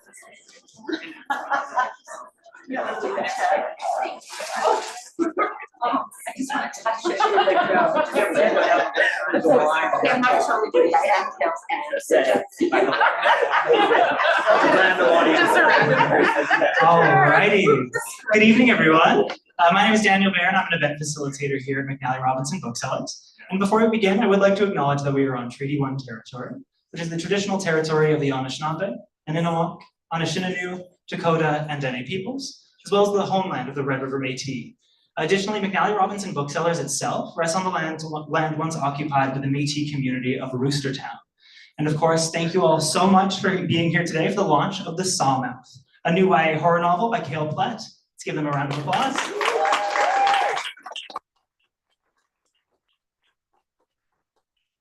I just want to touch it. I'm not sure we do that. I'm Alrighty. Good evening, everyone. My name is Daniel Bear, and I'm an event facilitator here at McNally Robinson Booksellers. And before we begin, I would like to acknowledge that we are on Treaty 1 territory, which is the traditional territory of the Anishinaabe, Anishinaabeg, Anishinaabe, Dakota, and Dene peoples, as well as the homeland of the Red River Métis. Additionally, McNally Robinson Booksellers itself rests on the land once occupied by the Métis community of Roostertown. And of course, thank you all so much for being here today for the launch of The Sawmouth, a new YA horror novel by Cale Plett. Let's give them a round of applause.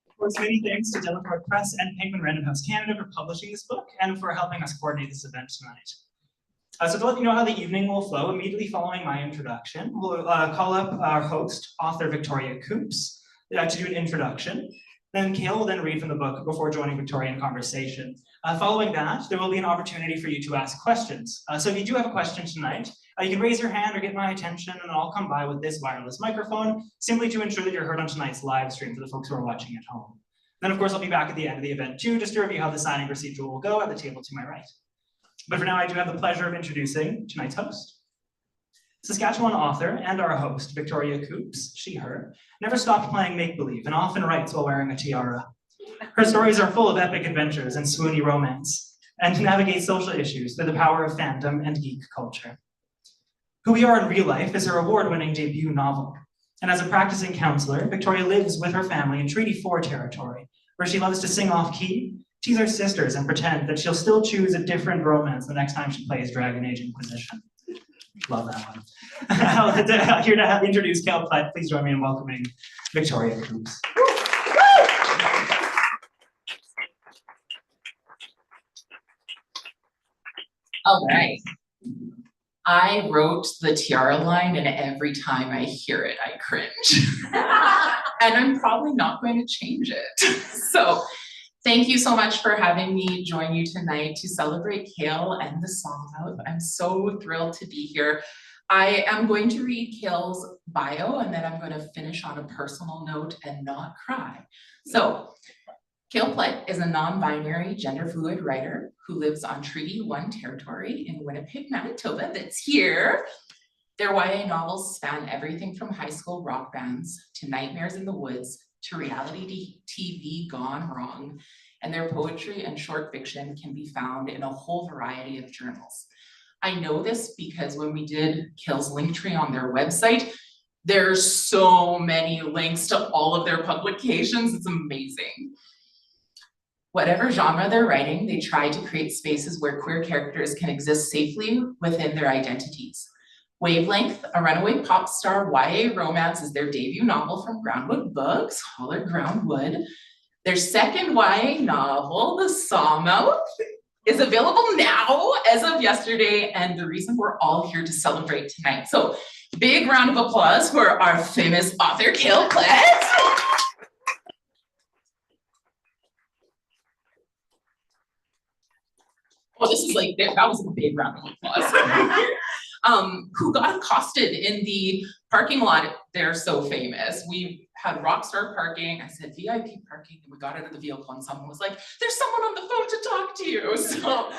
Of course, many thanks to Delacorte Press and Penguin Random House Canada for publishing this book and for helping us coordinate this event tonight. So to let you know how the evening will flow, immediately following my introduction, we'll call up our host, author Victoria Koops, to do an introduction. Then Cale will then read from the book before joining Victoria in conversation. Following that, there will be an opportunity for you to ask questions. So if you do have a question tonight, you can raise your hand or get my attention, and I'll come by with this wireless microphone, simply to ensure that you're heard on tonight's live stream for the folks who are watching at home. Then, of course, I'll be back at the end of the event too, just to review how the signing procedure will go at the table to my right. But for now, I do have the pleasure of introducing tonight's host. Saskatchewan author and our host, Victoria Koops, she, her, never stopped playing make-believe and often writes while wearing a tiara. Her stories are full of epic adventures and swoony romance, and navigate social issues through the power of fandom and geek culture. Who We Are in Real Life is her award-winning debut novel. And as a practicing counselor, Victoria lives with her family in Treaty 4 territory, where she loves to sing off-key, tease her sisters, and pretend that she'll still choose a different romance the next time she plays Dragon Age Inquisition. Love that one. Here to introduce Cale Plett. Please join me in welcoming Victoria Koops. All right. I wrote the tiara line, and every time I hear it, I cringe. And I'm probably not going to change it. So thank you so much for having me join you tonight to celebrate Cale and The Sawmouth. I'm so thrilled to be here. I am going to read Cale's bio, and then I'm going to finish on a personal note and not cry. So Cale Plett is a non-binary, gender-fluid writer who lives on Treaty 1 territory in Winnipeg, Manitoba that's here. Their YA novels span everything from high school rock bands to Nightmares in the Woods to reality TV gone wrong, and their poetry and short fiction can be found in a whole variety of journals. I know this because when we did Cale's Linktree on their website, there's so many links to all of their publications. It's amazing. Whatever genre they're writing, they try to create spaces where queer characters can exist safely within their identities. Wavelength, a runaway pop star YA romance, is their debut novel from Groundwood Books, holler Groundwood. Their second YA novel, The Sawmouth, is available now as of yesterday, and the reason we're all here to celebrate tonight. So big round of applause for our famous author, Cale Plett. Oh, this is like, that was a big round of applause. Who got accosted in the parking lot. They're so famous. We had rockstar parking. I said VIP parking, and we got out of the vehicle, and someone was like, there's someone on the phone to talk to you. So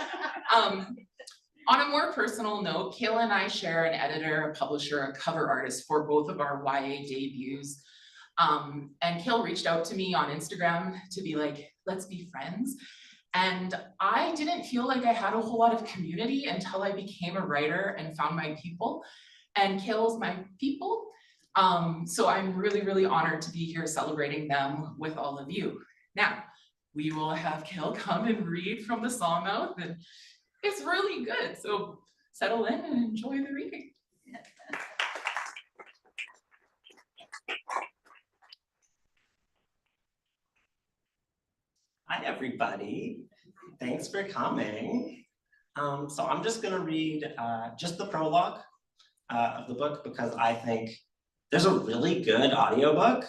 on a more personal note, Cale and I share an editor, a publisher, a cover artist for both of our YA debuts. And Cale reached out to me on Instagram to be like, let's be friends. And I didn't feel like I had a whole lot of community until I became a writer and found my people. And Cale's my people. So I'm really, really honored to be here celebrating them with all of you. Now, we will have Cale come and read from The Sawmouth, and it's really good. So settle in and enjoy the reading. Hi, everybody. Thanks for coming. So I'm just gonna read just the prologue of the book because I think there's a really good audiobook,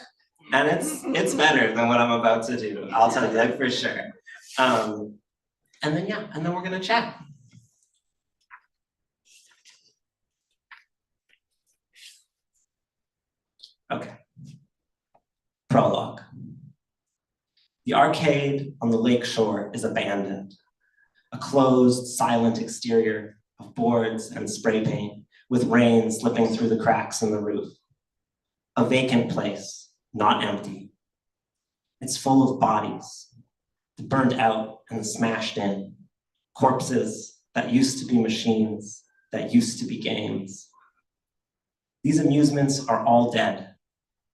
and it's better than what I'm about to do. I'll tell you that for sure. And then we're gonna chat. Okay. Prologue. The arcade on the lake shore is abandoned. A closed, silent exterior of boards and spray paint with rain slipping through the cracks in the roof. A vacant place, not empty. It's full of bodies, the burned out and the smashed in. Corpses that used to be machines, that used to be games. These amusements are all dead,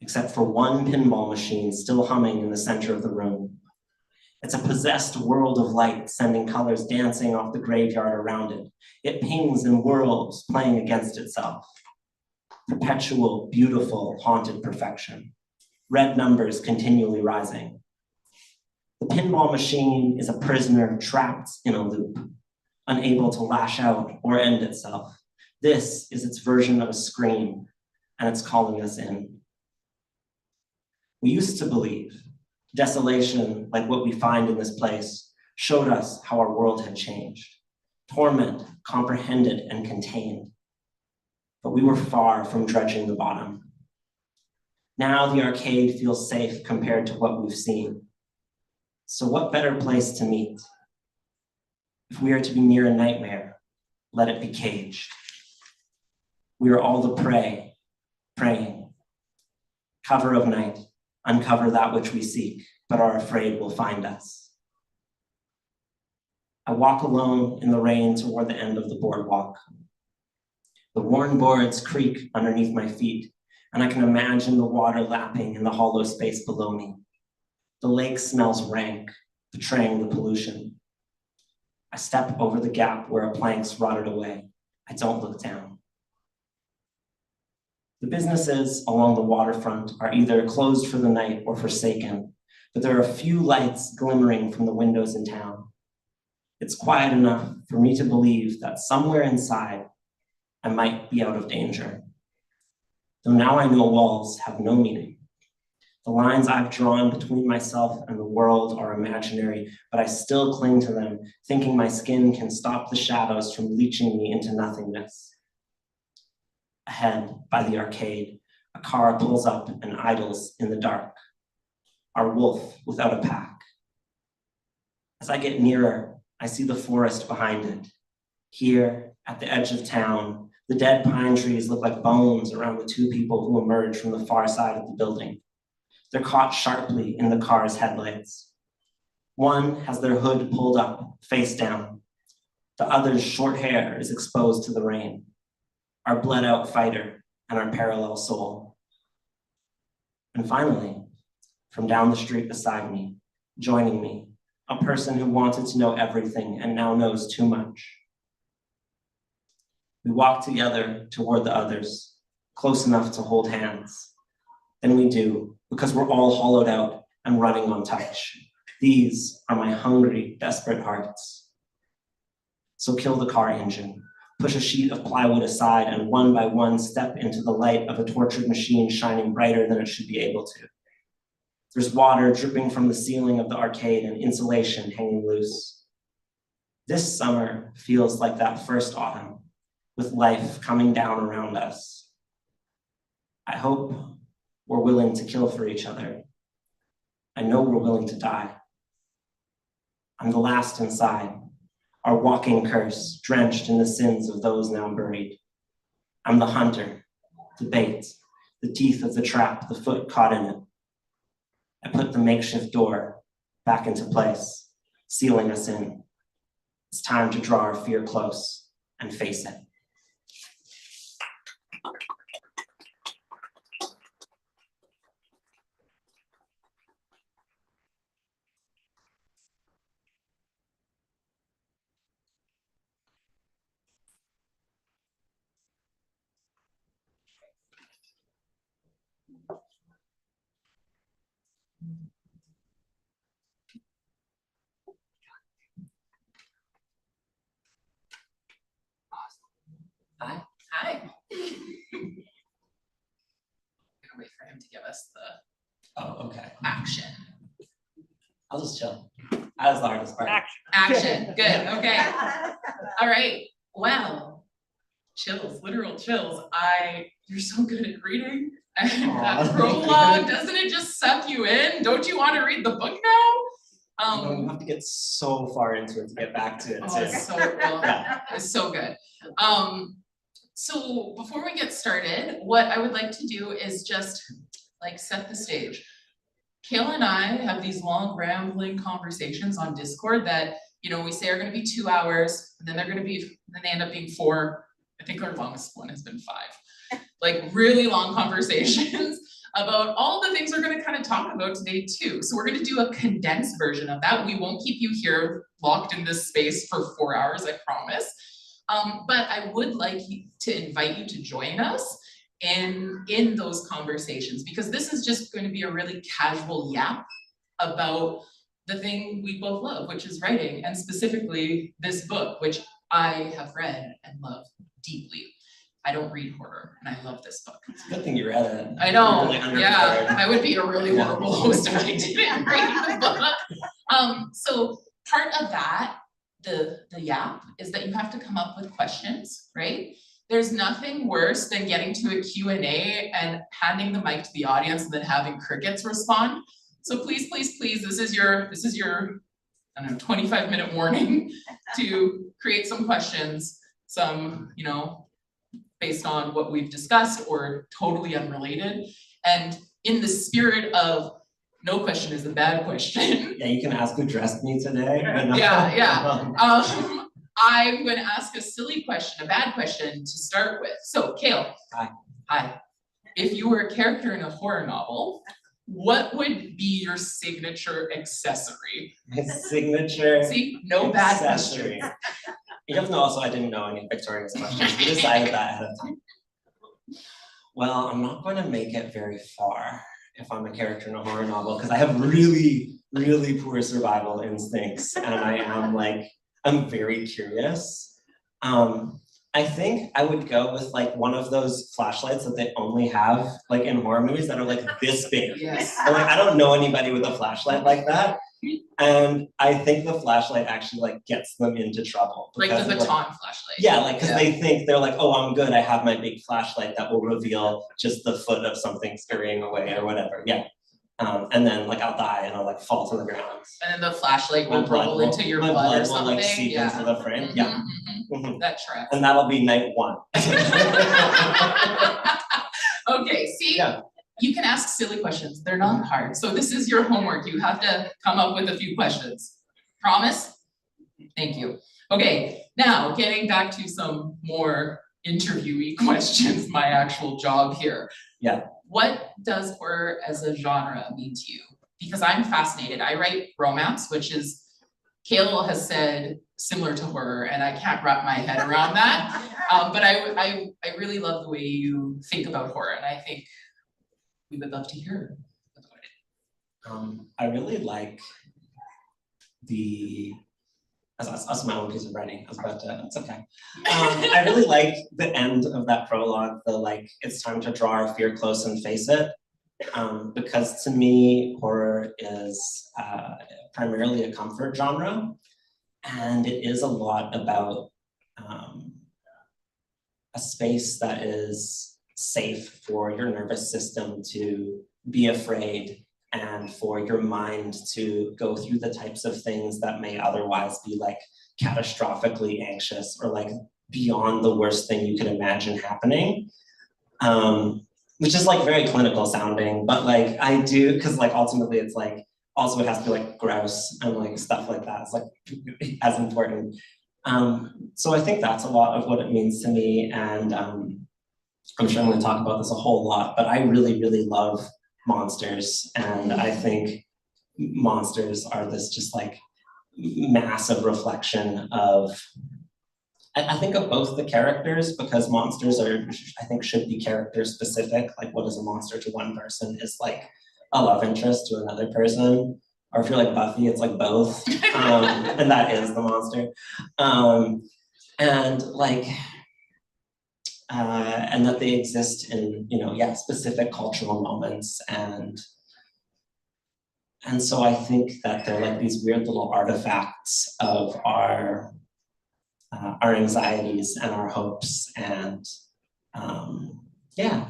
except for one pinball machine still humming in the center of the room. It's a possessed world of light, sending colors dancing off the graveyard around it. It pings and whirls, playing against itself. Perpetual, beautiful, haunted perfection. Red numbers continually rising. The pinball machine is a prisoner trapped in a loop, unable to lash out or end itself. This is its version of a scream, and it's calling us in. We used to believe desolation, like what we find in this place, showed us how our world had changed. Torment, comprehended and contained. But we were far from dredging the bottom. Now the arcade feels safe compared to what we've seen. So what better place to meet? If we are to be near a nightmare, let it be caged. We are all the prey, praying. Cover of night, uncover that which we seek, but are afraid will find us. I walk alone in the rain toward the end of the boardwalk. The worn boards creak underneath my feet, and I can imagine the water lapping in the hollow space below me. The lake smells rank, betraying the pollution. I step over the gap where a plank's rotted away. I don't look down. The businesses along the waterfront are either closed for the night or forsaken, but there are a few lights glimmering from the windows in town. It's quiet enough for me to believe that somewhere inside, I might be out of danger. Though now I know walls have no meaning. The lines I've drawn between myself and the world are imaginary, but I still cling to them, thinking my skin can stop the shadows from leaching me into nothingness. Ahead, by the arcade, a car pulls up and idles in the dark. Our wolf without a pack. As I get nearer, I see the forest behind it. Here, at the edge of town, the dead pine trees look like bones around the two people who emerge from the far side of the building. They're caught sharply in the car's headlights. One has their hood pulled up, face down. The other's short hair is exposed to the rain. Our bled out fighter and our parallel soul. And finally, from down the street beside me, joining me, a person who wanted to know everything and now knows too much. We walk together toward the others, close enough to hold hands. Then we do, because we're all hollowed out and running on touch. These are my hungry, desperate hearts. So kill the car engine, push a sheet of plywood aside, and one by one step into the light of a tortured machine shining brighter than it should be able to. There's water dripping from the ceiling of the arcade and insulation hanging loose. This summer feels like that first autumn, with life coming down around us. I hope we're willing to kill for each other. I know we're willing to die. I'm the last inside, our walking curse, drenched in the sins of those now buried. I'm the hunter, the bait, the teeth of the trap, the foot caught in it. I put the makeshift door back into place, sealing us in. It's time to draw our fear close and face it. Hi. Hi. I'm gonna wait for him to give us the Oh, okay. action. I'll just chill. I was the hardest part. Action. Good. Okay. All right. Well, chills, literal chills. You're so good at reading. And that Aw. prologue, doesn't it just suck you in? Don't you want to read the book now? You have to get so far into it to get back to it Oh, too. it's so well, Yeah. it's so good. So before we get started, what I would like to do is just like set the stage. Cale and I have these long rambling conversations on Discord that, you know, we say are gonna be 2 hours, and then they end up being 4. I think our longest one has been 5. Like really long conversations about all the things we're gonna kind of talk about today too. So we're gonna do a condensed version of that. We won't keep you here locked in this space for 4 hours, I promise. But I would like to invite you to join us in those conversations, because this is just going to be a really casual yap about the thing we both love, which is writing, and specifically this book, which I have read and love deeply. I don't read horror, and I love this book. It's a good thing you read it. I know, You're really yeah, underprepared. I would be a really horrible host if I didn't read the book. So part of that, the yap, is that you have to come up with questions, right? There's nothing worse than getting to a Q&A and handing the mic to the audience and then having crickets respond. So please, please, please, this is your, I don't know, 25-minute warning to create some questions, some, you know, based on what we've discussed or totally unrelated. And in the spirit of no question is a bad question. Yeah, you can ask who dressed me today. You know? Yeah. I'm going to ask a silly question, a bad question to start with. So, Cale. Hi. Hi. If you were a character in a horror novel, what would be your signature accessory? My signature See, no bad accessory. question. You have to know also I didn't know any of Victoria's questions. We decided that ahead of time. Well, I'm not going to make it very far if I'm a character in a horror novel, because I have really, really poor survival instincts, and I'm very curious. I think I would go with like one of those flashlights that they only have like in horror movies that are like this big. Yes. And like I don't know anybody with a flashlight like that. And I think the flashlight actually like gets them into trouble. Like the because, baton flashlight. Yeah, like because they think they're like, oh, I'm good. I have my big flashlight that will reveal just the foot of something scurrying away or whatever. Yeah. And then like I'll die and I'll like fall to the ground. And then the flashlight My will roll into your blood or will something. like seep Yeah. into the frame. Yeah. Mhm. That tracks. And that'll be night 1. Okay, see? Yeah. You can ask silly questions. They're not hard. So this is your homework. You have to come up with a few questions. Promise? Thank you. Okay, now getting back to some more interviewee questions, my actual job here. Yeah. What does horror as a genre mean to you? Because I'm fascinated. I write romance, which is, Cale has said similar to horror, and I can't wrap my head around that. But I really love the way you think about horror, and I think we would love to hear about it. I really like that's my own piece of writing. I was about to, it's okay. I really like the end of that prologue, the like, it's time to draw our fear close and face it. Because to me, horror is primarily a comfort genre. And it is a lot about a space that is safe for your nervous system to be afraid and for your mind to go through the types of things that may otherwise be like catastrophically anxious or like beyond the worst thing you could imagine happening. Which is like very clinical sounding, but like I do, because like ultimately it's like, also it has to be like gross and like stuff like that. It's like as important. So I think that's a lot of what it means to me. And I'm sure I'm going to talk about this a whole lot, but I really, really love monsters. And I think monsters are this just like massive reflection of, I think of both the characters, because monsters are, I think, should be character specific. Like what is a monster to one person is like a love interest to another person. Or if you're like Buffy, it's like both. And that is the monster. And like, and that they exist in, you know, yeah, specific cultural moments. And so I think that they're like these weird little artifacts of our anxieties and our hopes, and yeah.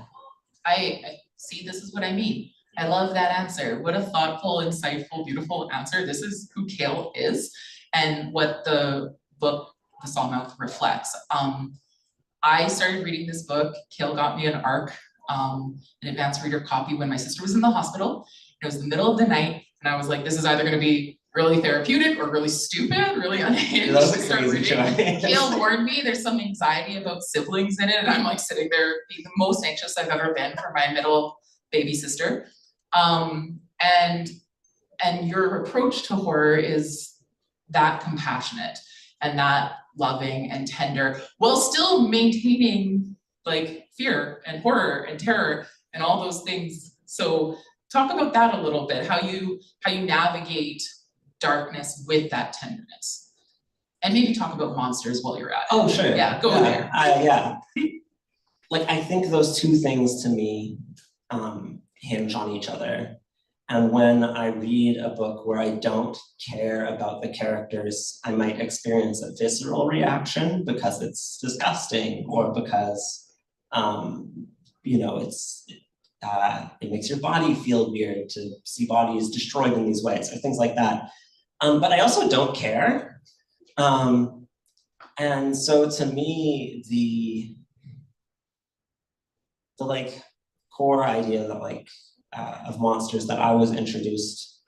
I see, this is what I mean. I love that answer. What a thoughtful, insightful, beautiful answer. This is who Cale is and what the book, The Sawmouth, reflects. I started reading this book. Cale got me an ARC, an advanced reader copy when my sister was in the hospital. It was the middle of the night, and I was like, this is either gonna be really therapeutic or really stupid, really unhinged. That was to a start crazy reading. choice. Cale warned me there's some anxiety about siblings in it, and I'm like sitting there being the most anxious I've ever been for my middle baby sister. And your approach to horror is that compassionate and that loving and tender, while still maintaining like fear and horror and terror and all those things. So talk about that a little bit, how you navigate darkness with that tenderness. And maybe talk about monsters while you're at it. Oh, sure. Yeah, go there. Yeah. Like, I think those two things to me hinge on each other. And when I read a book where I don't care about the characters, I might experience a visceral reaction because it's disgusting, or because, you know, it makes your body feel weird to see bodies destroyed in these ways, or things like that. But I also don't care. And so to me, the like core idea that like of monsters that I was introduced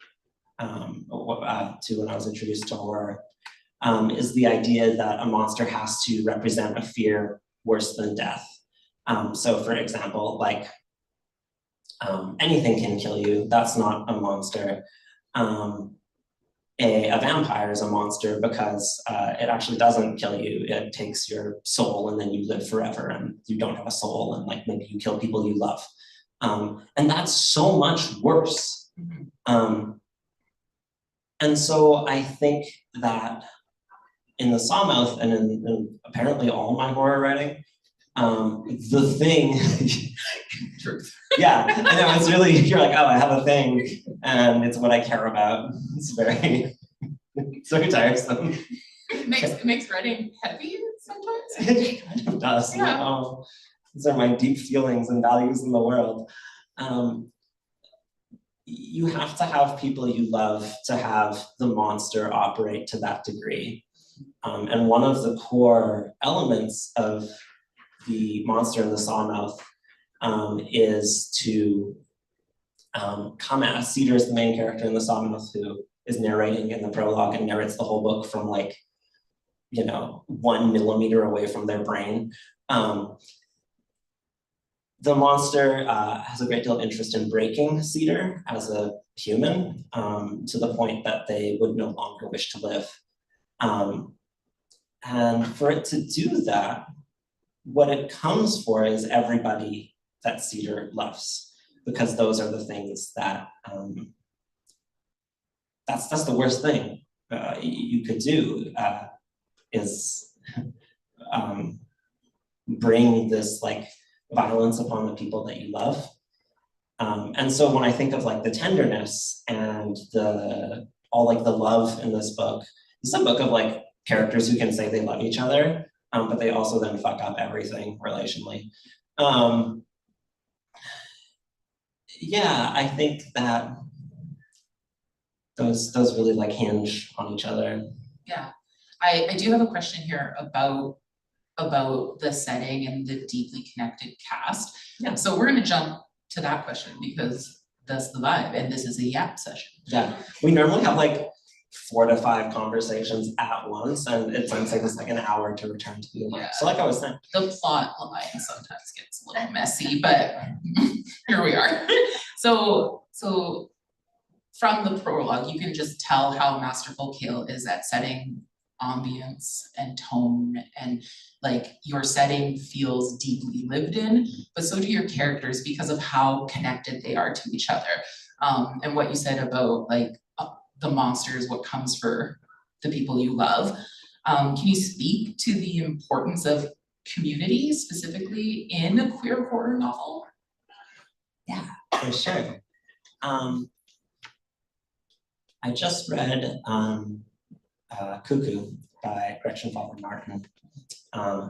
to when I was introduced to horror is the idea that a monster has to represent a fear worse than death. So for example, like anything can kill you. That's not a monster. A vampire is a monster because it actually doesn't kill you. It takes your soul and then you live forever and you don't have a soul, and like maybe you kill people you love. And that's so much worse. And so I think that in The Sawmouth and in apparently all my horror writing, the thing, Truth. yeah, I know, it's really, you're like, oh, I have a thing, and it's what I care about. It's very, it's very tiresome. It makes writing heavy sometimes. It kind of does. Yeah. Like, oh, these are my deep feelings and values in the world. You have to have people you love to have the monster operate to that degree. And one of the core elements of the monster in The Sawmouth is to come at Cedar is the main character in The Sawmouth, who is narrating in the prologue and narrates the whole book from like, you know, 1 millimeter away from their brain. The monster has a great deal of interest in breaking Cedar as a human, to the point that they would no longer wish to live. And for it to do that, what it comes for is everybody that Cedar loves, because those are the things that, that's the worst thing you could do, is bring this like violence upon the people that you love. And so when I think of like the tenderness and all like the love in this book, it's a book of like characters who can say they love each other, but they also then fuck up everything relationally. Yeah, I think that those really like hinge on each other. Yeah, I do have a question here about the setting and the deeply connected cast. Yeah. So we're gonna jump to that question because that's the vibe, and this is a yap session. Yeah, we normally have like 4 to 5 conversations at once, and it sometimes takes us like an hour to return to the work. Yeah. So like I was saying, The plot line sometimes gets a little messy, but here we are. So from the prologue, you can just tell how masterful Cale is at setting ambience and tone, and like your setting feels deeply lived in, but so do your characters because of how connected they are to each other. And what you said about like the monsters, what comes for the people you love. Can you speak to the importance of community specifically in a queer horror novel? yeah, for sure. I just read Cuckoo by Gretchen Faulkner Martin,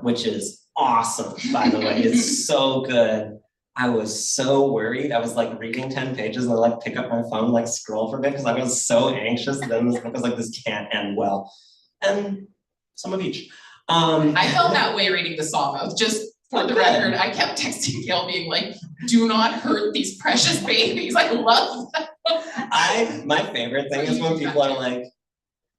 which is awesome, by the way. It's so good. I was so worried. I was like reading 10 pages and I like pick up my phone, like scroll for a bit because I was so anxious. And then this book was like, this can't end well. And some of each. I felt that way reading the Sawmouth, just for the record. I kept texting Cale being like, do not hurt these precious babies. I love them. My favorite thing is when people are like,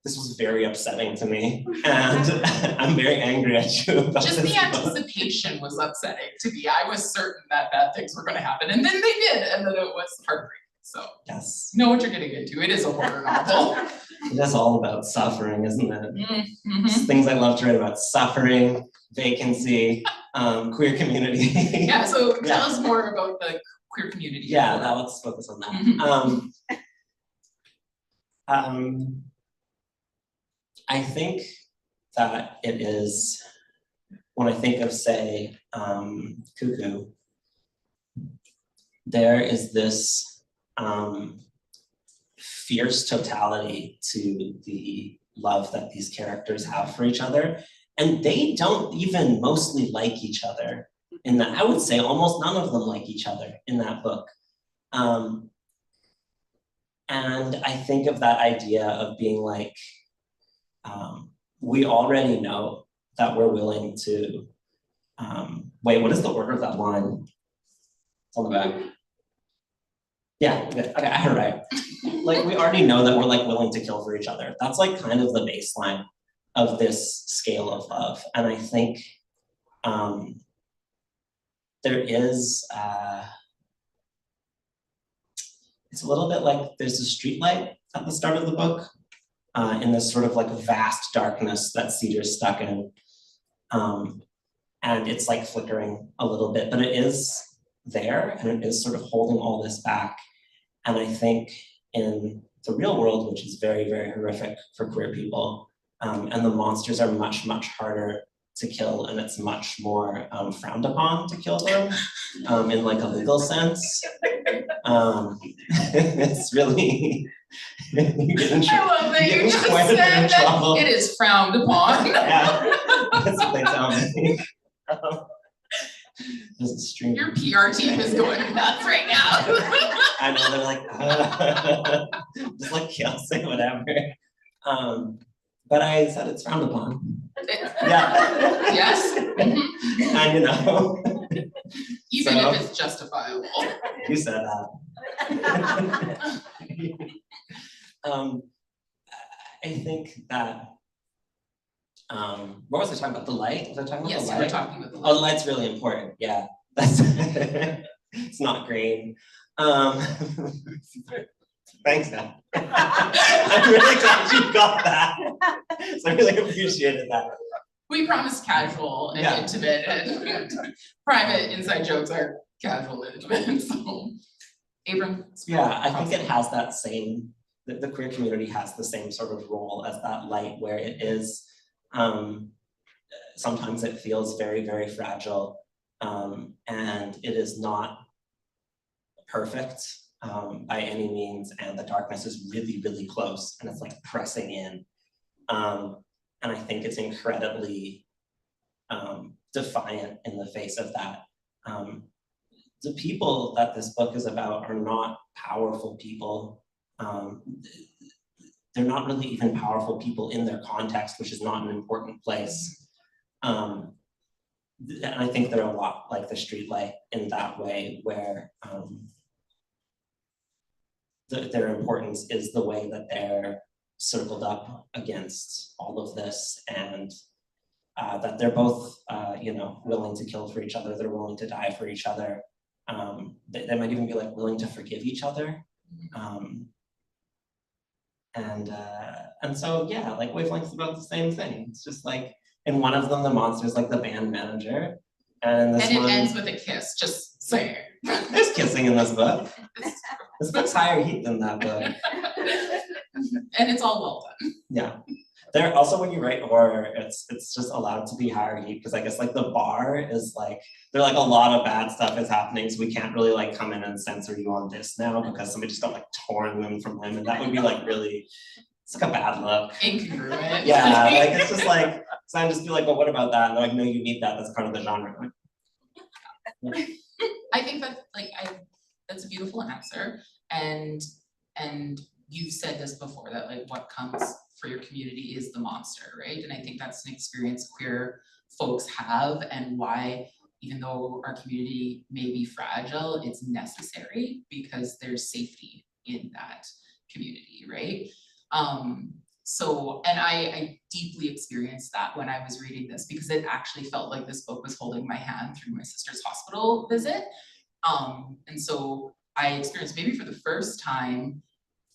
this was very upsetting to me, and I'm very angry at you about just this the book. anticipation was upsetting to me. I was certain that bad things were going to happen, and then they did, and then it was heartbreaking. So, yes, know what you're getting into. It is a horror novel. It is all about suffering, isn't it? Mm-hmm. It's things I love to write about: suffering, vacancy, queer community. Yeah. So tell us more about the queer community. Yeah, now let's focus on that. Mm-hmm. I think that it is, when I think of, say, Cuckoo, there is this fierce totality to the love that these characters have for each other. And they don't even mostly like each other in that. I would say almost none of them like each other in that book. And I think of that idea of being like, we already know that we're willing to, wait, what is the order of that line? It's on the back. Yeah, okay, I had it right. Like, we already know that we're like willing to kill for each other. That's like kind of the baseline of this scale of love. And I think there is, it's a little bit like there's a street light at the start of the book. In this sort of like vast darkness that Cedar's stuck in. And it's like flickering a little bit, but it is there and it is sort of holding all this back. And I think in the real world, which is very, very horrific for queer people, and the monsters are much, much harder to kill, and it's much more frowned upon to kill them in like a legal sense. It's really, I love that you just said that it is frowned upon. Yeah, that's what they tell me. Your PR team is going nuts right now. I know, they're like, just like Cale, say whatever. But I said it's frowned upon. Yeah. Yes. Mm-hmm. And you know. Even so, if it's justifiable. You said that. I think that, what was I talking about? The light? Was I talking about yes, the light? Yes, we're talking about the light. Oh, the light's really important, yeah. That's it's not green. Thanks, Dan. I'm really glad you got that. So I really appreciated that. We promised casual and intimate, and private inside jokes are casual and intimate. So, Abram. Yeah, I think it has that same, the queer community has the same sort of role as that light, where it is, sometimes it feels very, very fragile, and it is not perfect by any means, and the darkness is really, really close, and it's like pressing in. And I think it's incredibly defiant in the face of that. The people that this book is about are not powerful people. They're not really even powerful people in their context, which is not an important place. And I think they're a lot like the streetlight in that way, where their importance is the way that they're circled up against all of this, and that they're both, you know, willing to kill for each other. They're willing to die for each other. They might even be like willing to forgive each other. And so, yeah, like Wavelength's about the same thing. It's just like, in one of them, the monster's like the band manager. And this and it one, ends with a kiss, just saying. There's kissing in this book. This book's higher heat than that book. And it's all well done. Yeah. There also, when you write horror, it's just allowed to be higher heat, because I guess like the bar is like, there like a lot of bad stuff is happening, so we can't really like come in and censor you on this now because somebody just got like torn limb from limb, and that would be like really, it's like a bad look. Incongruent. Yeah, like it's just like, so I just be like, well, what about that? And they're like, no, you need that, that's part of the genre. Like, I I think that that's a beautiful answer, and you've said this before, that like what comes for your community is the monster, right? And I think that's an experience queer folks have, and why, even though our community may be fragile, it's necessary because there's safety in that community, right? So, and I deeply experienced that when I was reading this, because it actually felt like this book was holding my hand through my sister's hospital visit. And so I experienced, maybe for the first time,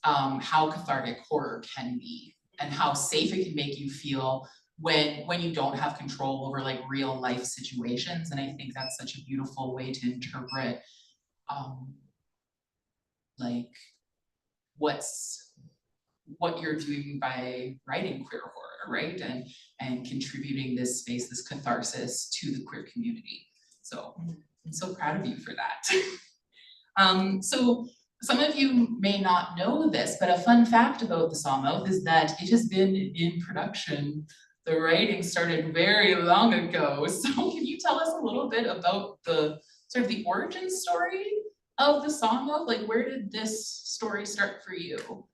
how cathartic horror can be, and how safe it can make you feel when you don't have control over like real life situations. And I think that's such a beautiful way to interpret like what you're doing by writing queer horror, right? And contributing this space, this catharsis to the queer community. So I'm so proud of you for that. So some of you may not know this, but a fun fact about the Sawmouth is that it has been in production. The writing started very long ago. So can you tell us a little bit about the sort of the origin story of the Sawmouth? Like, where did this story start for you?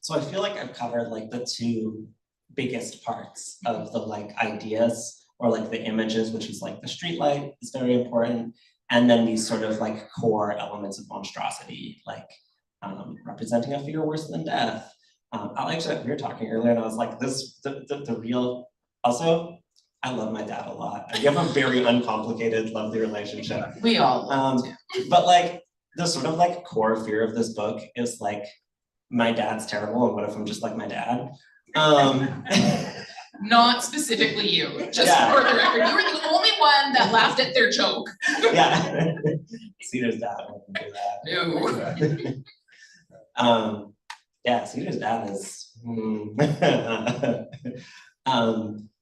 So I feel like I've covered like the two biggest parts of the like ideas, or like the images, which is like the streetlight is very important. And then these sort of like core elements of monstrosity, like representing a fear worse than death. Alex, we were talking earlier, and I was like, the real, also, I love my dad a lot. We have a very uncomplicated, lovely relationship. We all love him. But like, the sort of like core fear of this book is like, my dad's terrible, and what if I'm just like my dad? Not specifically you, just for the record. You were the only one that laughed at their joke. Yeah. Cedar's dad wouldn't do that. No. Yeah, Cedar's dad is.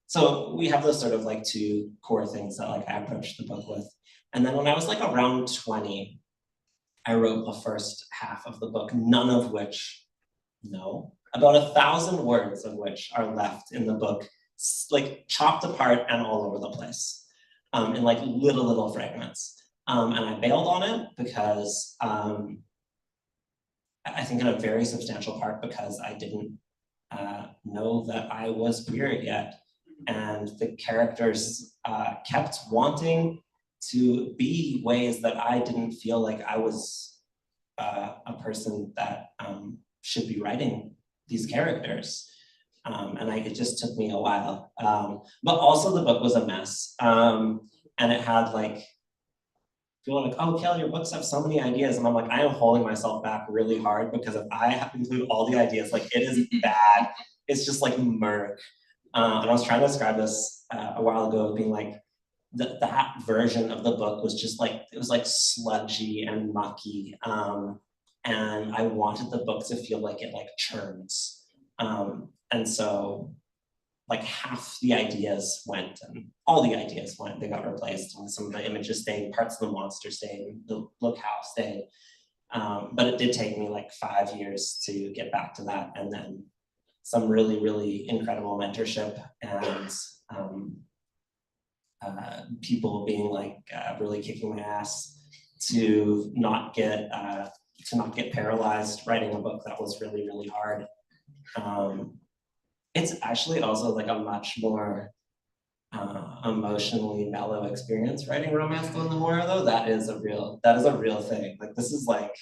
So we have those sort of like two core things that like I approached the book with. And then when I was like around 20, I wrote the first half of the book, none of which, about 1,000 words of which are left in the book, like chopped apart and all over the place, in like little fragments. And I bailed on it because I think in a very substantial part because I didn't know that I was queer yet. And the characters kept wanting to be ways that I didn't feel like I was a person that should be writing these characters. And it just took me a while. But also the book was a mess. And it had like, people are like, oh, Cale, your books have so many ideas. And I'm like, I am holding myself back really hard because if I have to include all the ideas, like it is bad. It's just like murk. And I was trying to describe this a while ago, being like, that version of the book was just like, it was like sludgy and mucky. And I wanted the book to feel like it like churns. And so like half the ideas went, and all the ideas went, they got replaced, and some of the images stayed, parts of the monster stayed, the locale stayed. But it did take me like 5 years to get back to that, and then some really incredible mentorship and people being like really kicking my ass to not get paralyzed writing a book that was really hard. It's actually also like a much more emotionally mellow experience writing romance than the horror, though. That is a real thing. Like this is like,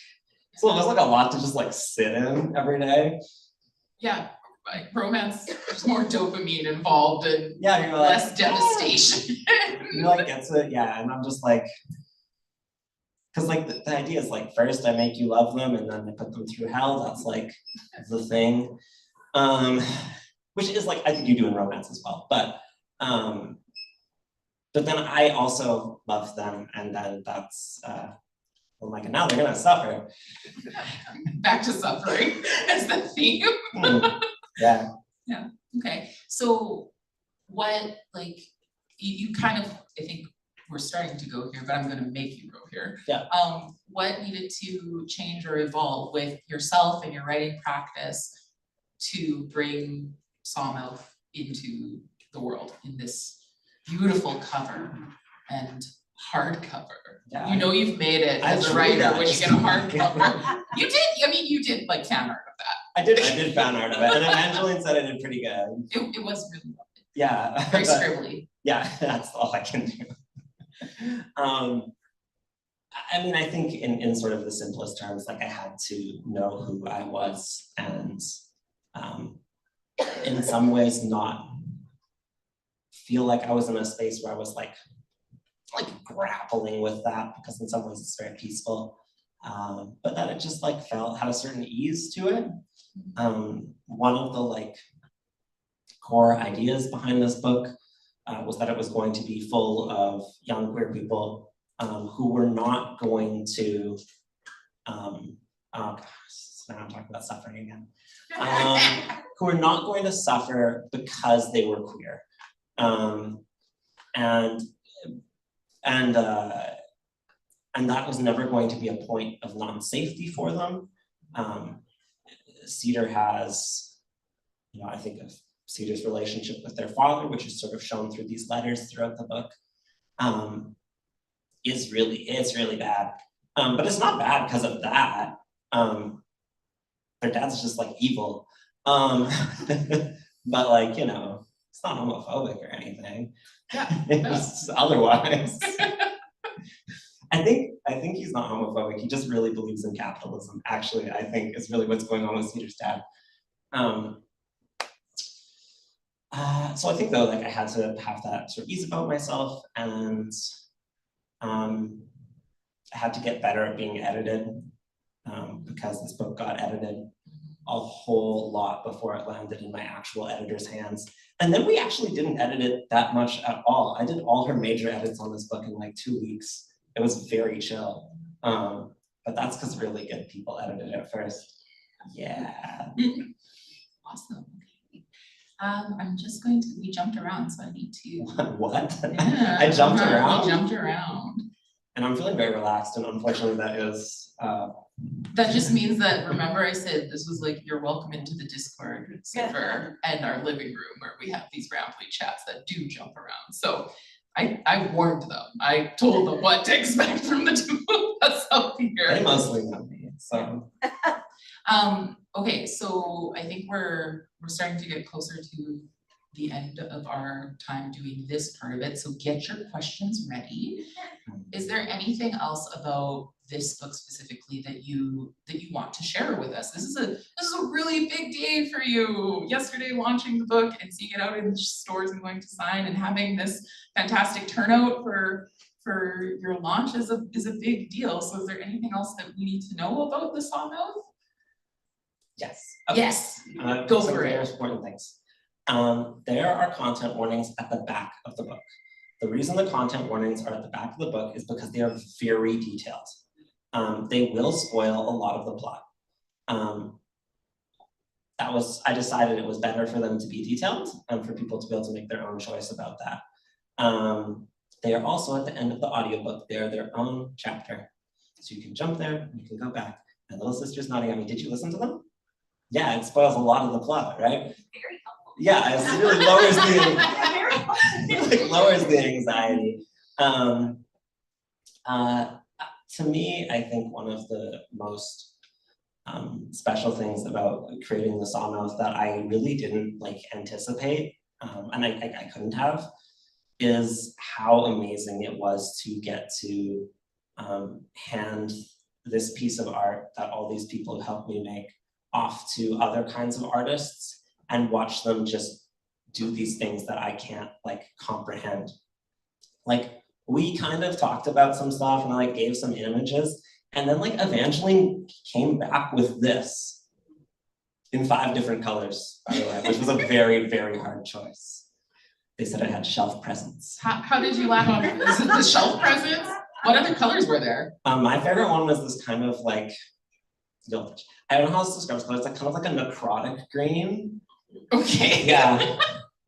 so there's like a lot to just like sit in every day. Yeah, like romance, there's more dopamine involved and yeah, you're like, less devastation. You like get to, yeah, and I'm just like, because like the idea is like, first I make you love them and then I put them through hell. That's like the thing. Which is like, I think you do in romance as well, but then I also love them, and then that's, I'm like, now they're gonna suffer. Back to suffering as the theme. Yeah. Yeah, okay. So what, like, you kind of, I think we're starting to go here, but I'm gonna make you go here. Yeah. What needed to change or evolve with yourself and your writing practice to bring Sawmouth into the world in this beautiful cover and hardcover. Yeah, You know you've made it I as a drew writer that. when you get a hardcover. You did, I mean, you did like fan art of that. I did fan art of it, and Evangeline said I did pretty good. It was really lovely. Yeah. Very but- scribbly. Yeah, that's all I can do. I mean, I think in sort of the simplest terms, like I had to know who I was and in some ways not feel like I was in a space where I was like grappling with that, because in some ways it's very peaceful. But that it just like had a certain ease to it. One of the like core ideas behind this book was that it was going to be full of young queer people who were not going to, oh gosh, now I'm talking about suffering again, who were not going to suffer because they were queer. And that was never going to be a point of non-safety for them. Cedar has, I think of Cedar's relationship with their father, which is sort of shown through these letters throughout the book, it's really bad. But it's not bad because of that. Their dad's just like evil. But like, it's not homophobic or anything. Yeah, It's otherwise. I think he's not homophobic. He just really believes in capitalism. Actually, I think is really what's going on with Cedar's dad. So I think though, like I had to have that sort of ease about myself, and I had to get better at being edited because this book got edited a whole lot before it landed in my actual editor's hands. And then we actually didn't edit it that much at all. I did all her major edits on this book in like 2 weeks. It was very chill. But that's because really good people edited it first. Yeah. Awesome. I'm just we jumped around, so I need to. What? Yeah, I jumped around? We jumped around. And I'm feeling very relaxed, and unfortunately that is. That just means that, remember I said this was like, you're welcome into the Discord server and our living room where we have these rambly chats that do jump around. So I warned them. I told them what to expect from the two of us up here. They mostly know me, so. Okay, so I think we're starting to get closer to the end of our time doing this part of it. So get your questions ready. Is there anything else about this book specifically that you want to share with us? This is a really big day for you. Yesterday launching the book and seeing it out in stores and going to sign and having this fantastic turnout for your launch is a big deal. So is there anything else that we need to know about the Sawmouth? Yes. Okay. Yes. Go for it. There's important things. There are content warnings at the back of the book. The reason the content warnings are at the back of the book is because they are very detailed. They will spoil a lot of the plot. I decided it was better for them to be detailed and for people to be able to make their own choice about that. They are also at the end of the audiobook. They're their own chapter. So you can jump there, you can go back. My little sister's nodding at me. Did you listen to them? Yeah, it spoils a lot of the plot, right? Very helpful. Yeah, it really lowers the anxiety. To me, I think one of the most special things about creating the Sawmouth that I really didn't anticipate, and I couldn't have, is how amazing it was to get to hand this piece of art that all these people have helped me make off to other kinds of artists and watch them just do these things that I can't comprehend. We kind of talked about some stuff and I gave some images, and then Evangeline came back with this in 5 different colors, by the way, which was a very, very hard choice. They said I had shelf presence. How did you land on it? Is it the shelf presence? What other colors were there? My favorite one was this kind of I don't know how this describes color. It's kind of like a necrotic green. Okay. Yeah.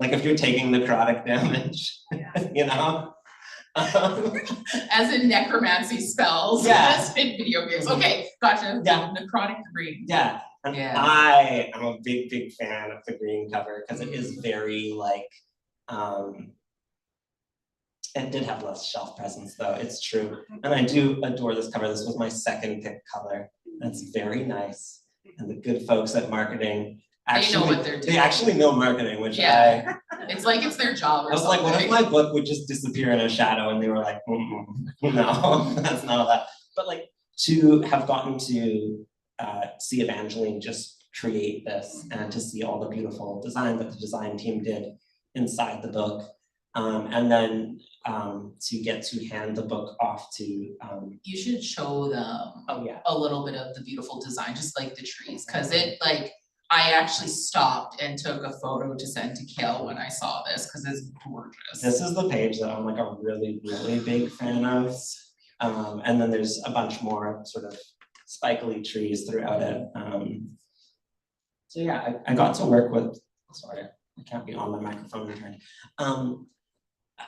If you're taking necrotic damage, you know? As in necromancy spells. Yeah. As in video games. Okay, gotcha. Yeah. Necrotic green. Yeah. And Yeah. I am a big, big fan of the green cover because it is very It did have less shelf presence though, it's true. And I do adore this cover. This was my second pick color. That's very nice. And the good folks at marketing actually, know what they're doing. They actually know marketing, which Yeah. It's like it's their job or I was something. like, what if my book would just disappear in a shadow? And they were like, no, that's not that. But like to have gotten to see Evangeline just create this and to see all the beautiful design that the design team did inside the book. And then to get to hand the book off to You should show them a little bit of the beautiful design, just like the trees, because it like I actually stopped and took a photo to send to Cale when I saw this because it's gorgeous. This is the page that I'm like a really, really big fan of. And then there's a bunch more sort of spikely trees throughout it. So yeah, I got to work with, sorry, I can't be on my microphone turned.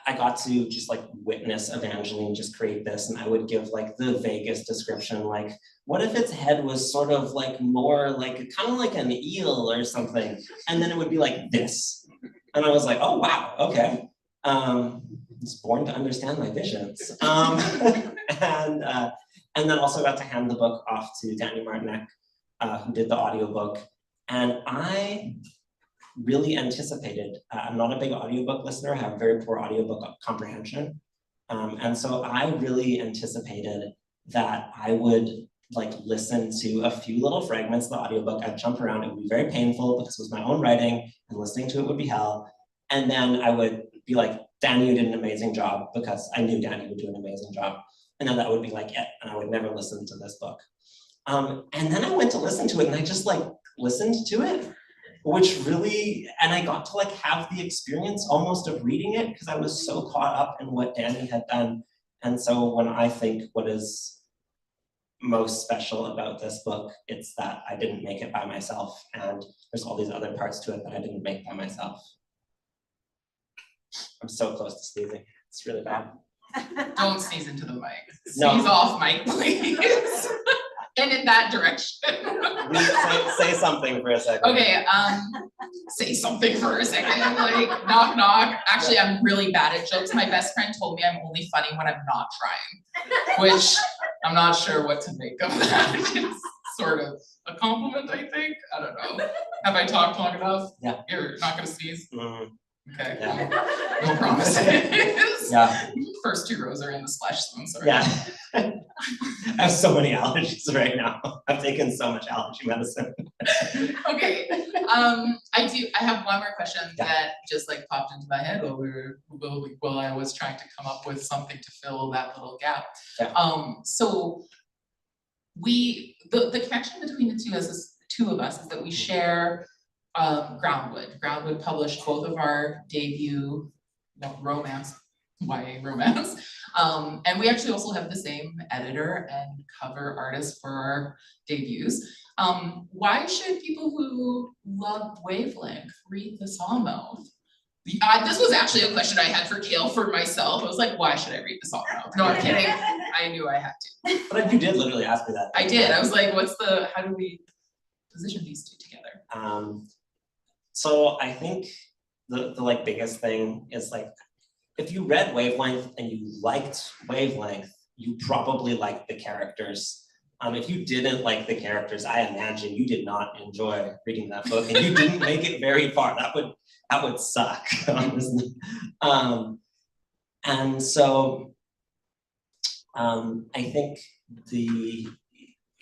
I got to just like witness Evangeline just create this, and I would give like the vaguest description, like, what if its head was sort of like more like, kind of like an eel or something, and then it would be like this. And I was like, oh wow, okay. I was born to understand my visions. And then also got to hand the book off to Danny Martinek, who did the audiobook. And I really anticipated, I'm not a big audiobook listener, I have very poor audiobook comprehension. And so I really anticipated that I would like listen to a few little fragments of the audiobook. I'd jump around, it would be very painful because it was my own writing and listening to it would be hell. And then I would be like, Danny, you did an amazing job, because I knew Danny would do an amazing job. And then that would be like it, and I would never listen to this book. And then I went to listen to it and I just like listened to it, which really, and I got to like have the experience almost of reading it because I was so caught up in what Danny had done. And so when I think what is most special about this book, it's that I didn't make it by myself, and there's all these other parts to it that I didn't make by myself. I'm so close to sneezing. It's really bad. Don't sneeze into the mic. No. Sneeze off mic, please. And in that direction. Say something for a second. Okay, say something for a second, like knock knock. Actually, I'm really bad at jokes. My best friend told me I'm only funny when I'm not trying, which I'm not sure what to make of that. It's sort of a compliment, I think. I don't know. Have I talked long enough? Yeah. You're not gonna sneeze? Okay. Yeah. No promises. Yeah. First 2 rows are in the splash zone, sorry. Yeah. I have so many allergies right now. I've taken so much allergy medicine. Okay, I have one more question that just like popped into my head while I was trying to come up with something to fill that little gap. Yeah. So the connection between the two of us is that we share Groundwood. Groundwood published both of our debut romance, YA romance. And we actually also have the same editor and cover artist for our debuts. Why should people who love Wavelength read The Sawmouth? This was actually a question I had for Cale for myself. I was like, why should I read The Sawmouth? No, I'm kidding. I knew I had to. But you did literally ask me that. I did. I was like, how do we position these two together? So I think the like biggest thing is like, if you read Wavelength and you liked Wavelength, you probably liked the characters. If you didn't like the characters, I imagine you did not enjoy reading that book, and you didn't make it very far. That would suck, honestly. And so I think the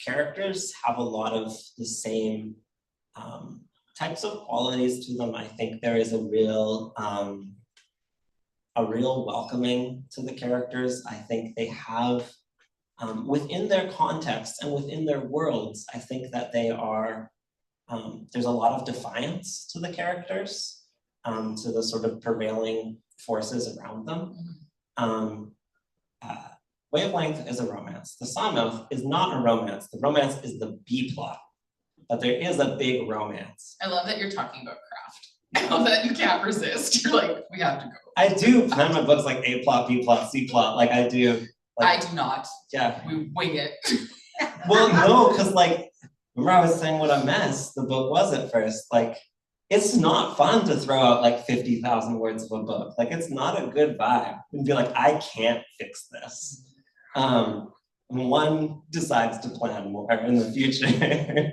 characters have a lot of the same types of qualities to them. I think there is a real welcoming to the characters. I think they have, within their context and within their worlds, I think that they are, there's a lot of defiance to the characters, to the sort of prevailing forces around them. Wavelength is a romance. The Sawmouth is not a romance. The romance is the B plot, but there is a big romance. I love that you're talking about craft. I love that you can't resist. You're like, we have to go. I do plan my books like A plot, B plot, C plot, like I do. Like, I do not. Yeah. We wing it. Well, no, because like, remember I was saying what a mess the book was at first. Like, it's not fun to throw out like 50,000 words of a book. Like it's not a good vibe and be like, I can't fix this. One decides to plan more in the future.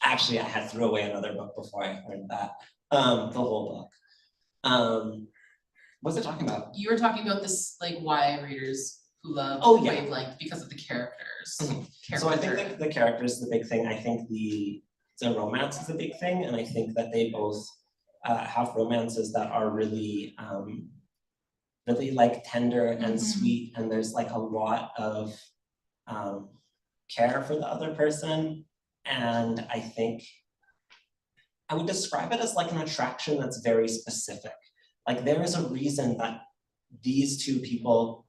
Actually, I had threw away another book before I heard that. The whole book. What was I talking about? You were talking about this, like YA readers who love wavelength because of the characters. So I think the characters is the big thing. I think the romance is a big thing, and I think that they both have romances that are really, really like tender and sweet, and there's like a lot of care for the other person. And I think I would describe it as like an attraction that's very specific. Like there is a reason that these two people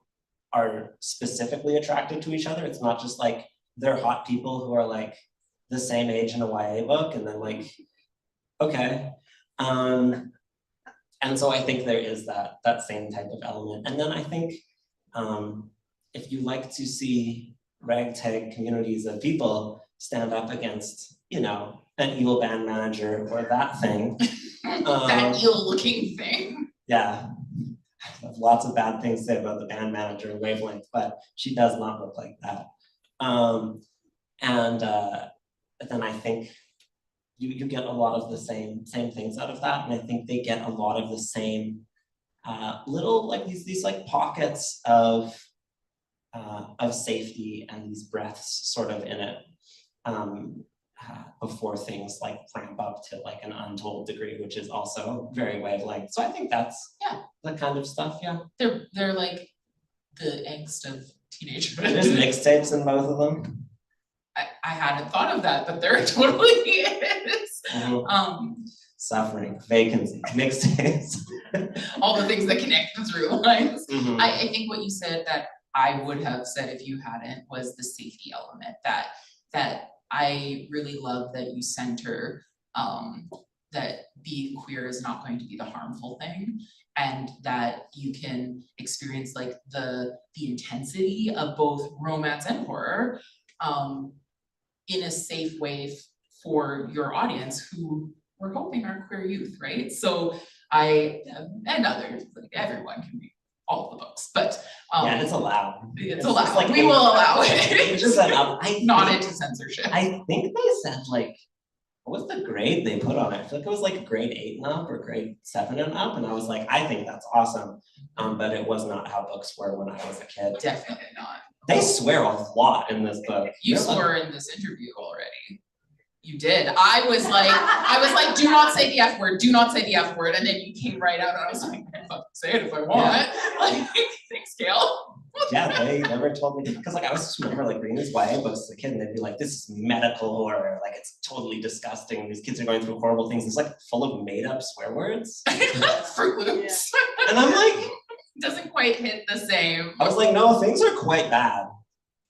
are specifically attracted to each other. It's not just like they're hot people who are like the same age in a YA book and then like, okay. And so I think there is that same type of element. And then I think if you like to see ragtag communities of people stand up against, you know, an evil band manager or that thing. That evil-looking thing. Yeah, I have lots of bad things to say about the band manager in Wavelength, but she does not look like that. But then I think you get a lot of the same things out of that, and I think they get a lot of the same little like these like pockets of safety and these breaths sort of in it. Before things like ramp up to like an untold degree, which is also very Wavelength. So I think that's the kind of stuff, They're like the angst of teenagehood. There's mixtapes in both of them. I hadn't thought of that, but there totally is. Suffering, vacancy, mixtapes. All the things that connect the through lines. Mm-hmm. I think what you said that I would have said if you hadn't was the safety element, that I really love that you center that being queer is not going to be the harmful thing, and that you can experience like the intensity of both romance and horror in a safe way for your audience who we're hoping are queer youth, right? So and others, like everyone can read all of the books, but yeah, it's allowed. It's allowed. Like, we will allow it. Just not into censorship. I think they said like, what was the grade they put on it? I feel like it was like grade 8 and up or grade 7 and up, and I was like, I think that's awesome. But it was not how books were when I was a kid. Definitely not. They swear a lot in this book. You swore in this interview already. You did. I was like, do not say the F word, do not say the F word. And then you came right out and I was like, I can fucking say it if I want. Yeah. Like, thanks, Cale. Yeah, they never told me, because like I was just remember like reading these YA books as a kid and they'd be like, this is medical horror, like it's totally disgusting. These kids are going through horrible things. It's like full of made up swear words. Fruit Loops. Yeah. And I'm like, doesn't quite hit the same. I was like, no, things are quite bad.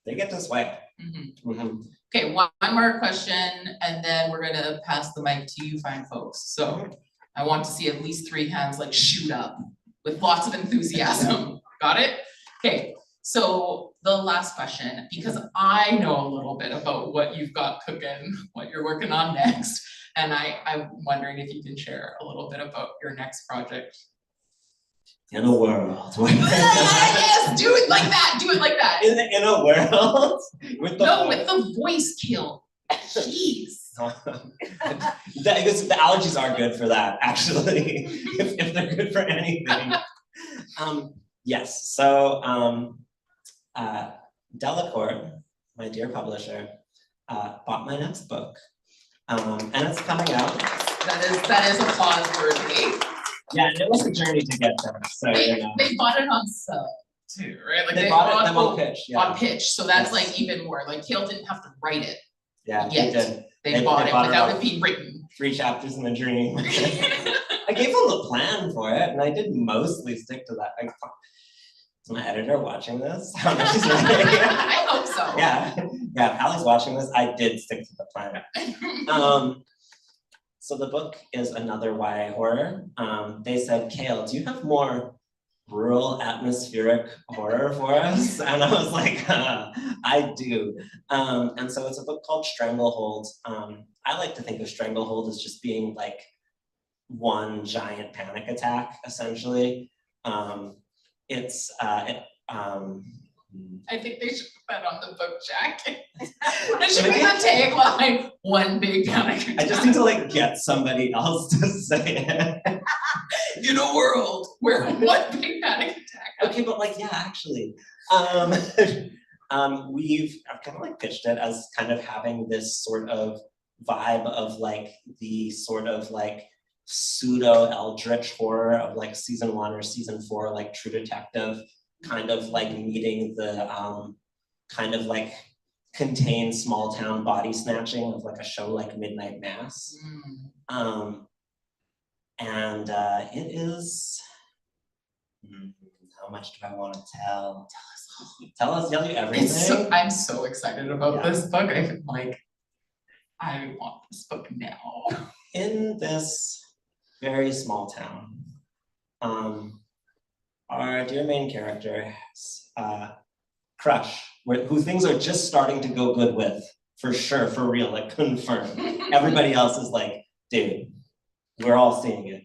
They get to swear. Mm-hmm. Mm-hmm. Okay, one more question, and then we're gonna pass the mic to you fine folks. So I want to see at least 3 hands like shoot up with lots of enthusiasm. Got it? Okay, so the last question, because I know a little bit about what you've got cooking, what you're working on next, and I'm wondering if you can share a little bit about your next project. In a world. Yes, do it like that. Do it like that. In a world with the with the voice kill. Jeez. The allergies are good for that, actually. if they're good for anything. Yes. So Delacorte, my dear publisher, bought my next book, and it's coming out. That is applause worthy. Yeah, it was a journey to get there. So they bought it on sub too, right? Like they bought it on pitch. Yeah. On pitch, so that's like even more. Like Cale didn't have to write it. Yeah, yet. They did. They bought it without it being written. 3 chapters in the dream. I gave them the plan for it, and I did mostly stick to that. Is my editor watching this? I hope so. Yeah, if Allie's watching this, I did stick to the plan. So the book is another YA horror. They said, Cale, do you have more rural atmospheric horror for us? And I was like, I do. And so it's a book called Stranglehold. I like to think of Stranglehold as just being like one giant panic attack, essentially. I think they should put that on the book jacket. It should be the tagline, one big panic attack. I just need to like get somebody else to say it. In a world where one big panic attack. Okay, but like, yeah, actually. I've kind of like pitched it as kind of having this sort of vibe of like the sort of like pseudo eldritch horror of like season 1 or season 4, like True Detective, kind of like meeting the kind of like contained small town body snatching of like a show like Midnight Mass. And it is, how much do I want to tell? Tell you everything. I'm so excited about Yeah. this book. I want this book now. In this very small town, our dear main character has crush, who things are just starting to go good with, for sure, for real, like confirmed. Everybody else is like, dude, we're all seeing it.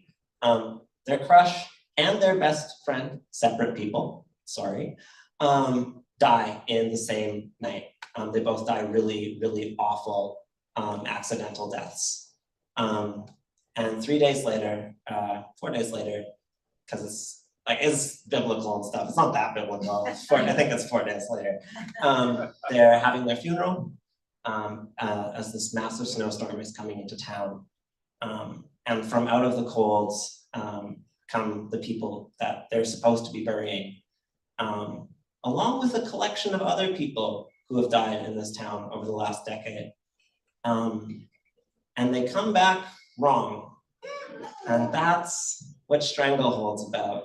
Their crush and their best friend, separate people, sorry, die in the same night. They both die really, really awful accidental deaths. And 3 days later, 4 days later, because it's biblical and stuff. It's not that biblical. I think it's 4 days later. They're having their funeral as this massive snowstorm is coming into town. And from out of the colds come the people that they're supposed to be burying, along with a collection of other people who have died in this town over the last decade. And they come back wrong. And that's what Stranglehold's about.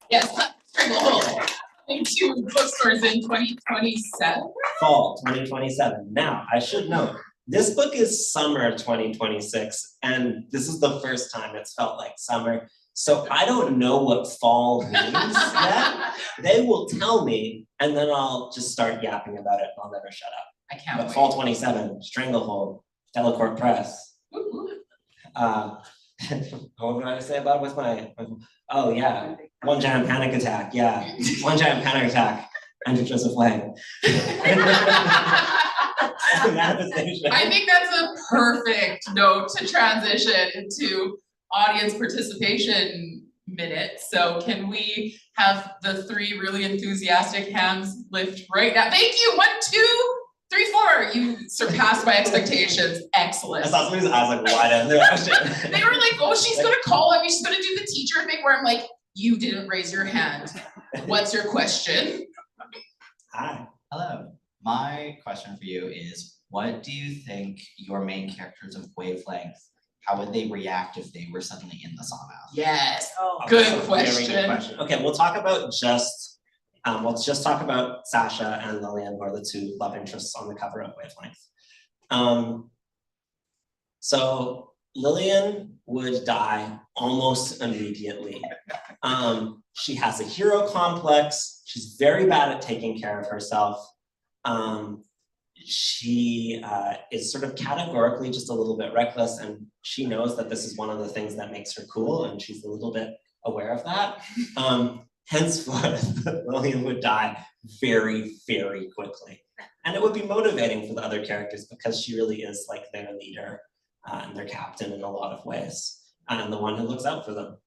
Yes, Stranglehold. Coming to bookstores in 2027. Fall 2027. Now, I should note, this book is summer 2026, and this is the first time it's felt like summer. So I don't know what fall means yet. They will tell me, and then I'll just start yapping about it. I'll never shut up. I can't But wait. fall 27, Stranglehold, Delacorte Press. What did I say about it with my, oh yeah, one giant panic attack, yeah, one giant panic attack, Andrew Joseph Lang. Manifestation. I think that's a perfect note to transition into audience participation minute. So can we have the 3 really enthusiastic hands lift right now? Thank you, 1, 2, 3, 4. You surpassed my expectations. Excellent. I saw somebody's eyes like wide open. They're like, oh shit. They were like, oh, she's gonna call me, she's gonna do the teacher thing where I'm like, you didn't raise your hand. What's your question? Hi. Hello. My question for you is, what do you think your main characters of Wavelength, how would they react if they were suddenly in the sawmill? Yes. Oh. Good Very question. good question. Okay, we'll talk about let's just talk about Sasha and Lillian, who are the 2 love interests on the cover of Wavelength. So Lillian would die almost immediately. She has a hero complex. She's very bad at taking care of herself. She is sort of categorically just a little bit reckless, and she knows that this is one of the things that makes her cool, and she's a little bit aware of that. Henceforth, Lillian would die very, very quickly. And it would be motivating for the other characters because she really is like their leader and their captain in a lot of ways, and the one who looks out for them.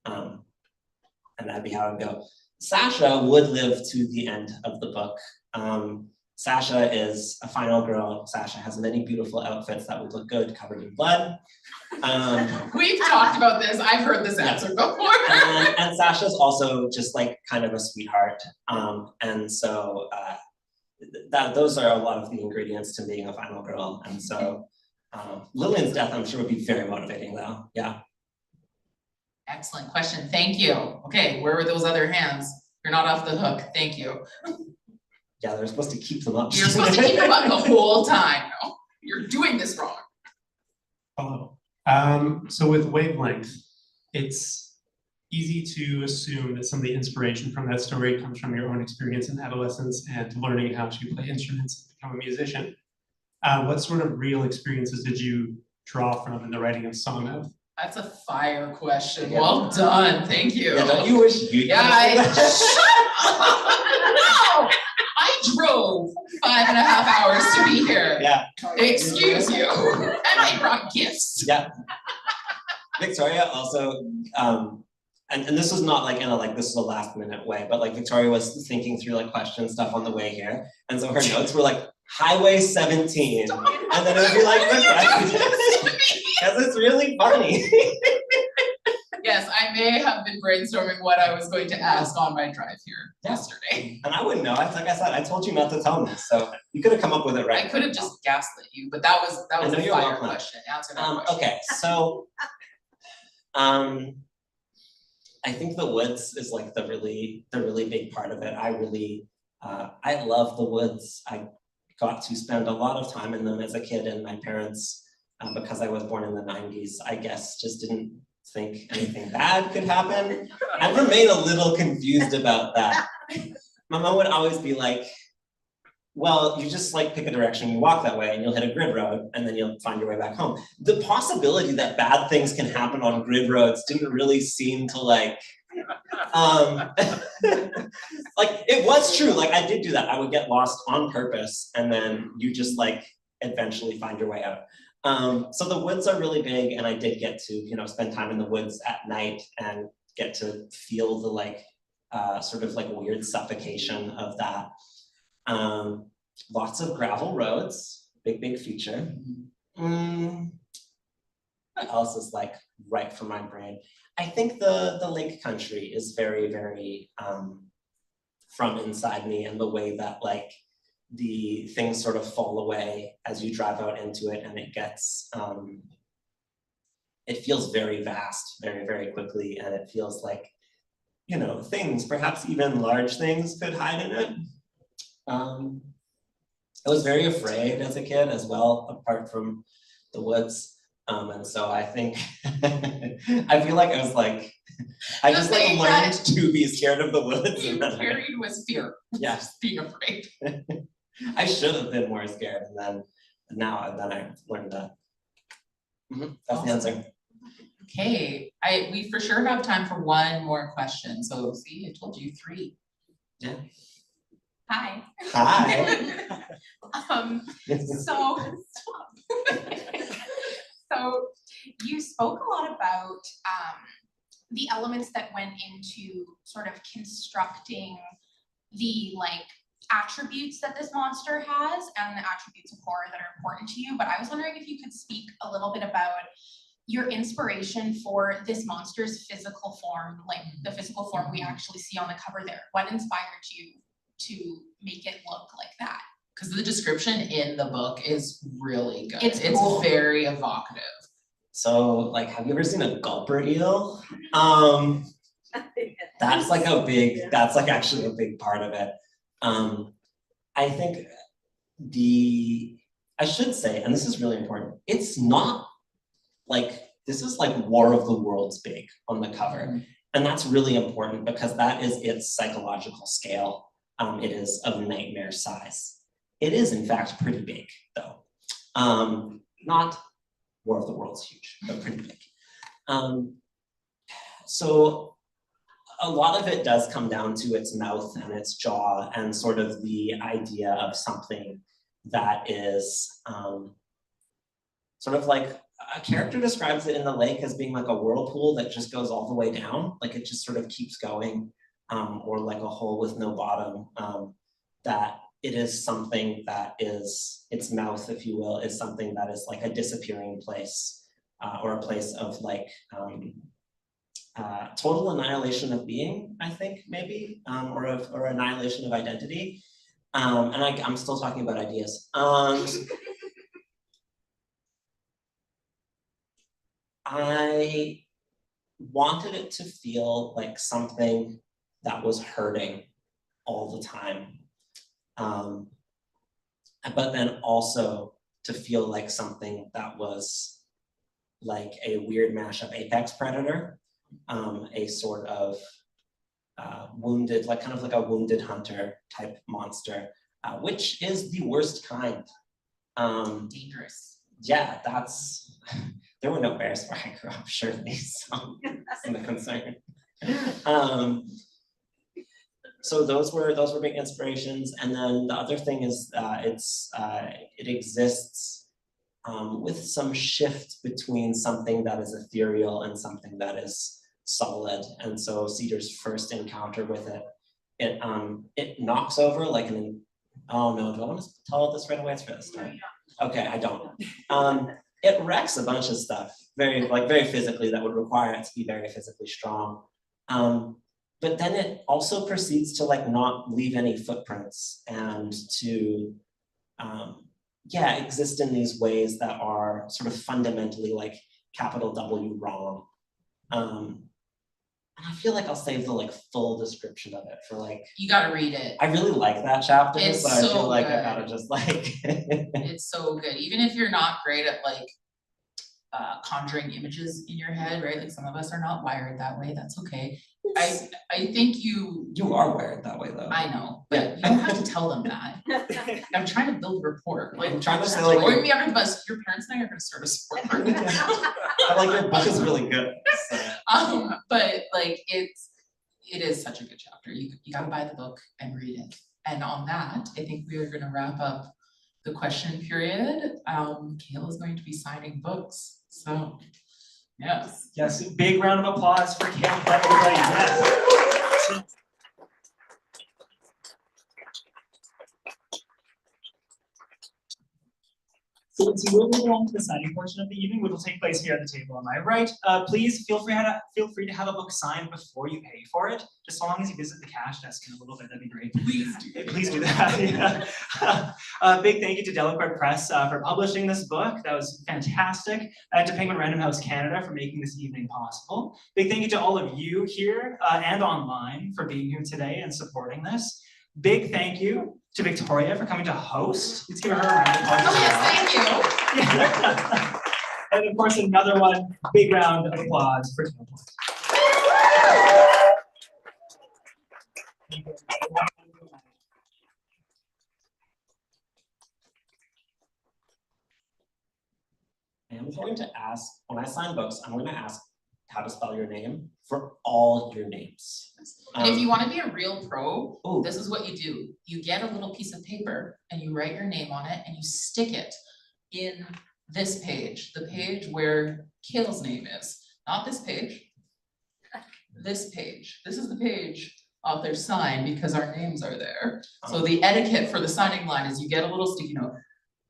And that'd be how it would go. Sasha would live to the end of the book. Sasha is a final girl. Sasha has many beautiful outfits that would look good covered in blood. We've talked about this. I've heard this answer before. And Sasha's also just like kind of a sweetheart. And so those are a lot of the ingredients to being a final girl. And so Lillian's death, I'm sure, would be very motivating though. Yeah. Excellent question. Thank you. Okay, where were those other hands? You're not off the hook. Thank you. Yeah, they're supposed to keep them up. You're supposed to keep them up the whole time. No, you're doing this wrong. Hello. So with Wavelength, easy to assume that some of the inspiration from that story comes from your own experience in adolescence and learning how to play instruments and become a musician. What sort of real experiences did you draw from in the writing of Song of? That's a fire question. Well done, thank you. Yeah, don't you wish you Yeah, no, I drove 5.5 hours to be here. Yeah. Excuse you. And I brought gifts. Yeah. Victoria also, and this was not like in a like this is a last minute way, but like Victoria was thinking through like question stuff on the way here, and so her notes were like Highway 17, and then it would be like because it's really funny. Yes, I may have been brainstorming what I was going to ask on my drive here yesterday. And I wouldn't know. Like I said, I told you not to tell me, so you could have come up with it right. I could have just gaslit you, but that was I know a you're fire welcome. question. Answer that question. Okay, so I think the woods is like the really big part of it. I love the woods. I got to spend a lot of time in them as a kid, and my parents, because I was born in the 90s, I guess just didn't think anything bad could happen. I remain a little confused about that. My mom would always be like, well, you just like pick a direction, you walk that way, and you'll hit a grid road, and then you'll find your way back home. The possibility that bad things can happen on grid roads didn't really seem to like, like it was true, like I did do that. I would get lost on purpose, and then you just like eventually find your way out. So the woods are really big, and I did get to, you know, spend time in the woods at night and get to feel the like, sort of like weird suffocation of that. Lots of gravel roads, big feature. What else is like right for my brain? I think the lake country is very from inside me, and the way that like the things sort of fall away as you drive out into it, and it gets, it feels very vast, very quickly, and it feels like, you know, things, perhaps even large things could hide in it. I was very afraid as a kid as well, apart from the woods. And so I think, I feel like I was like, I just like learned to be scared of the woods. You carried was fear. Yes. Being afraid. I should have been more scared, and then I learned that. That's the answer. Okay, we for sure have time for one more question. So see, I told you 3. Yeah. Hi. Hi. So you spoke a lot about the elements that went into sort of constructing the like attributes that this monster has and the attributes of horror that are important to you. But I was wondering if you could speak a little bit about your inspiration for this monster's physical form, like the physical form we actually see on the cover there. What inspired you to make it look like that? Because the description in the book is really good. It's cool. Very evocative. So, like, have you ever seen a gulper eel? That's like that's like actually a big part of it. I think I should say, and this is really important, it's not like, this is like War of the Worlds big on the cover. And that's really important because that is its psychological scale. It is of nightmare size. It is in fact pretty big though. Not War of the Worlds huge, but pretty big. So a lot of it does come down to its mouth and its jaw and sort of the idea of something that is sort of like, a character describes it in the lake as being like a whirlpool that just goes all the way down, like it just sort of keeps going, or like a hole with no bottom, that it is something that is, its mouth, if you will, is something that is like a disappearing place, or a place of like total annihilation of being, I think, maybe, or annihilation of identity. And I'm still talking about ideas. I wanted it to feel like something that was hurting all the time. But then also to feel like something that was like a weird mashup apex predator. a sort of wounded, like kind of like a wounded hunter type monster, which is the worst kind. Dangerous. Yeah, there were no bears where I grew up, surely, so that's a concern. So those were big inspirations, and then the other thing is it exists with some shift between something that is ethereal and something that is solid. And so Cedar's first encounter with it knocks over like oh no, do I want to tell this right away? It's for this time. Okay, I don't. It wrecks a bunch of stuff, very physically, that would require it to be very physically strong. But then it also proceeds to like not leave any footprints and to exist in these ways that are sort of fundamentally like capital W wrong. And I feel like I'll save the like full description of it for like. You gotta read it. I really like that chapter, It's so I so feel like I good. gotta just like. It's so good, even if you're not great at like conjuring images in your head, right? Like some of us are not wired that way, that's okay. I think you are wired that way though. I know, but you don't have to tell them that. I'm trying to build rapport. Like I'm trying to say like throwing me under the bus, your parents and I are gonna start a sport group. I like your book is really good. So. But like it is such a good chapter. You gotta buy the book and read it. And on that, I think we are gonna wrap up the question period. Cale is going to be signing books, so yes. Yes, big round of applause for Cale Plett, everybody. Yes. So we'll move along to the signing portion of the evening, which will take place here at the table on my right. Please feel free to have a book signed before you pay for it. Just so long as you visit the cash desk in a little bit, that'd be great. Please do that. Yeah. Big thank you to Delacorte Press for publishing this book. That was fantastic. And to Penguin Random House Canada for making this evening possible. Big thank you to all of you here and online for being here today and supporting this. Big thank you to Victoria for coming to host. Let's give her a round of applause. Oh yes, thank you. Yeah. And of course, another one, big round of applause for Cale Plett. I am going to ask, when I sign books, I'm going to ask how to spell your name for all your names. And if you want to be a real pro, Ooh. this is what you do. You get a little piece of paper and you write your name on it and you stick it in this page, the page where Cale's name is. Not this page, this page. This is the page of their sign because our names are there. So the etiquette for the signing line is you get a little sticky note,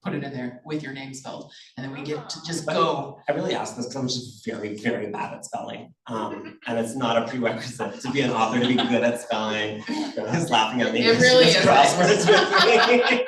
put it in there with your name spelled, and then we get to just go. I really ask this because I'm just very, very bad at spelling. And it's not a prerequisite to be an author to be good at spelling. He's laughing at me. It really is. Crosswords with me.